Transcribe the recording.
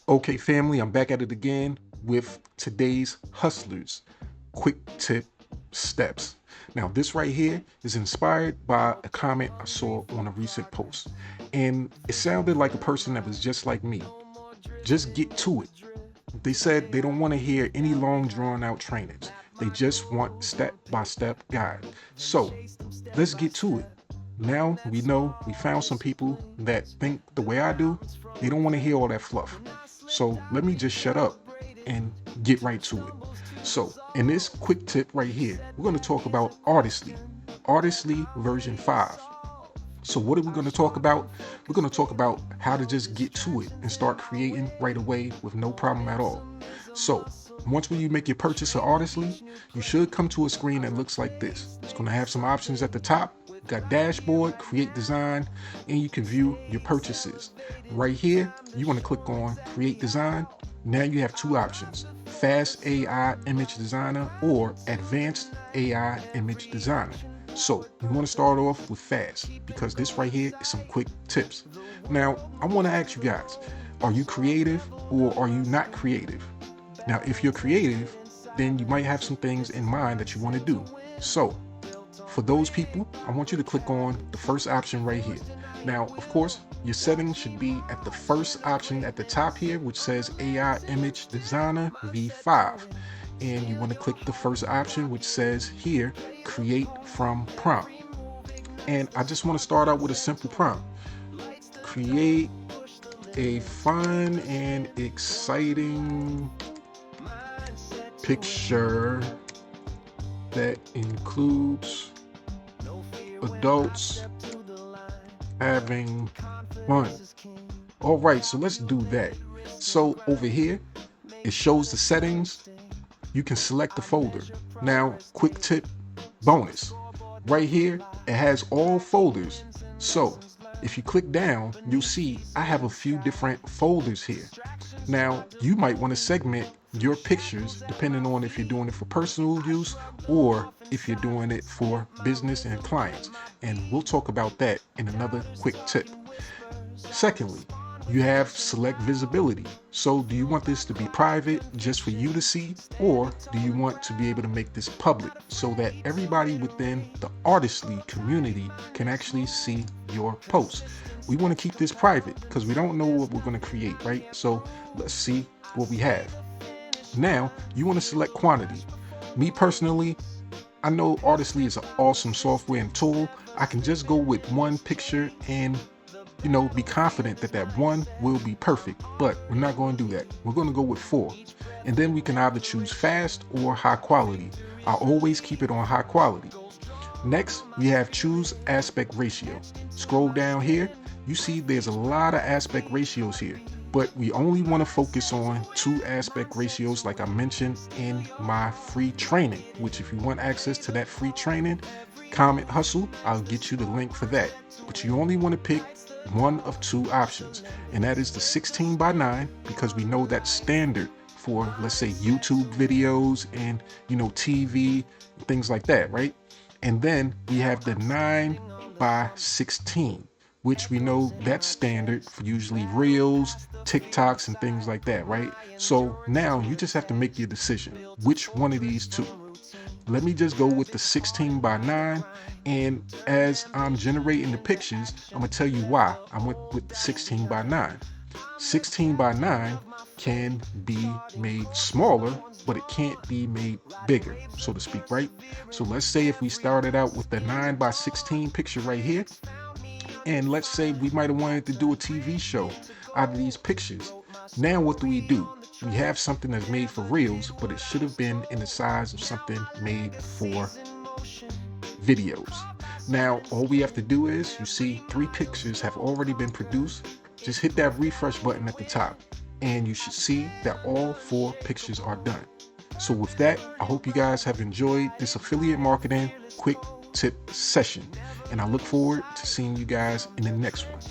Okay, family, I'm back at it again with today's Hustlers quick tip steps. Now, this right here is inspired by a comment I saw on a recent post, and it sounded like a person that was just like me. Just get to it. They said they don't want to hear any long, drawn out trainings. They just want step by step guide. So let's get to it. Now we know we found some people that think the way I do. They don't want to hear all that fluff. So let me just shut up and get right to it. So in this quick tip right here, we're going to talk about Artistly version 5. So what are we going to talk about? We're going to talk about how to just get to it and start creating right away with no problem at all. So once when you make your purchase of Artistly, you should come to a screen that looks like this. It's going to have some options at the top. Got dashboard, create design, and you can view your purchases. Right here, you want to click on create design. Now you have two options: fast AI image designer or advanced AI image designer. So we want to start off with fast because this right here is some quick tips. Now, I want to ask you guys, are you creative or are you not creative? Now, if you're creative, then you might have some things in mind that you want to do. So for those people, I want you to click on the first option right here. Now, of course, your settings should be at the first option at the top here, which says AI Image Designer V5. And you want to click the first option, which says here, Create from Prompt. And I just want to start out with a simple prompt. Create a fun and exciting picture that includes adults having fun. All right, so let's do that. So over here, it shows the settings. You can select the folder. Now, quick tip bonus. Right here, it has all folders. So if you click down, you'll see I have a few different folders here. Now, you might want to segment your pictures depending on if you're doing it for personal use or if you're doing it for business and clients. And we'll talk about that in another quick tip. Secondly, you have select visibility. So do you want this to be private just for you to see, or do you want to be able to make this public so that everybody within the Artistly community can actually see your posts? We want to keep this private because we don't know what we're going to create, right? So let's see what we have. Now, you want to select quantity. Me personally, I know Artistly is an awesome software and tool. I can just go with one picture and be confident that that one will be perfect, but we're not going to do that. We're going to go with 4. And then we can either choose fast or high quality. I always keep it on high quality. Next, we have choose aspect ratio. Scroll down here, you see there's a lot of aspect ratios here, but we only want to focus on 2 aspect ratios like I mentioned in my free training, which if you want access to that free training, comment hustle, I'll get you the link for that. But you only want to pick one of 2 options, and that is the 16:9 because we know that's standard for, let's say, YouTube videos and TV, things like that, right? And then we have the 9:16, which we know that's standard for usually reels, TikToks, and things like that, right? So now you just have to make your decision. Which one of these 2? Let me just go with the 16:9, and as I'm generating the pictures, I'm gonna tell you why I went with the 16:9. 16:9 can be made smaller, but it can't be made bigger, so to speak, right? So let's say if we started out with the 9:16 picture right here, and let's say we might have wanted to do a TV show out of these pictures. Now what do? We have something that's made for reels, but it should have been in the size of something made for videos. Now, all we have to do is, you see 3 pictures have already been produced. Just hit that refresh button at the top, and you should see that all 4 pictures are done. So with that, I hope you guys have enjoyed this affiliate marketing quick tip session, and I look forward to seeing you guys in the next one.